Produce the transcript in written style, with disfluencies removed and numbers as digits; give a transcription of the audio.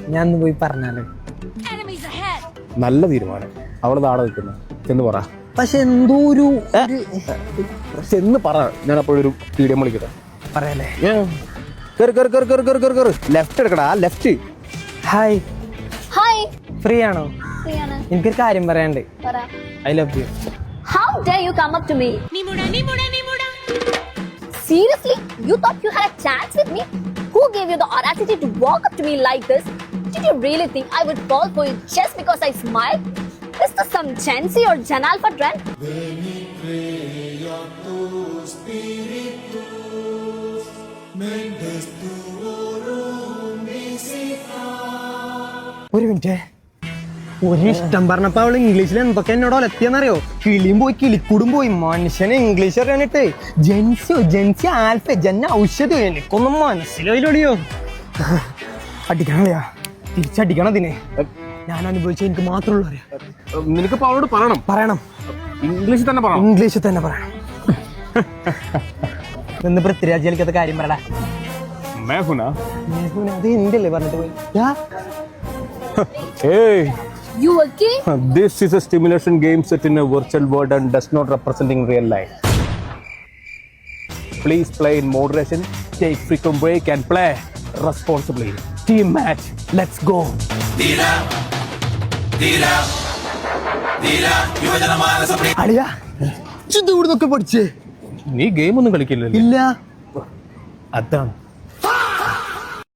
ഞാൻ പോയി പറഞ്ഞാലോ? നല്ല തീരുമാനം. അവള് നാളെ നിൽക്കുന്നു ചെന്ന് പറ. പക്ഷെ എന്തോ ഒരു ചെന്ന് പറ. ഞാൻ അപ്പോഴൊരു പീഡിയം വിളിക്കട്ടെ. പറയാലേ? ലെഫ്റ്റ് എടുക്കടാ, ലെഫ്റ്റ്. ഹായ്. ഹായ്. ഫ്രീ ആണോ? എനിക്കൊരു കാര്യം പറയാണ്ട്. I love you. How dare you come up to me? Seriously? You thought you had a chance with me? Who gave you the audacity to walk up to me like this? Did you really think I would fall for you just because I smiled? Is this some Gen Z or Gen Alpha trend? ഒരു minute. ഒരു ഇഷ്ടം പറഞ്ഞപ്പോ അവള് ഇംഗ്ലീഷിൽ എന്തൊക്കെ എന്നോട് ഒലത്തിയെന്നറിയോ? കിളിയും പോയി കിളിക്കൂടും പോയി. മനുഷ്യനെ ഇംഗ്ലീഷ് അറിയാനിട്ട് ജെൻസി ആൽഫ ജന്ന ഔഷധം എനിക്കൊന്നും മനസ്സിലായില്ലൊളിയോ. അടിക്കണല്ലയാ, തിരിച്ചടിക്കണം അതിനെ. ഞാൻ അനുഭവിച്ച എനിക്ക് മാത്രമുള്ള അറിയാം. നിനക്ക് അവളോട് പറയണം. ഇംഗ്ലീഷിൽ തന്നെ പറയണം. എന്ന് പൃഥ്വിരാജ് കളിക്കാത്ത കാര്യം പറയടാ. അത് എന്റെ അല്ലേ പറഞ്ഞിട്ട് പോയി. Hey, You again? this is a simulation game set in a virtual world and does not representing real life. Please play in moderation, take frequent break and play responsibly. Team match, let's go. അളിയാ, ഇവിടുന്നൊക്കെ പഠിച്ചേ? നീ game ഒന്നും കളിക്കില്ലല്ലോ. ഇല്ല. അതാണ്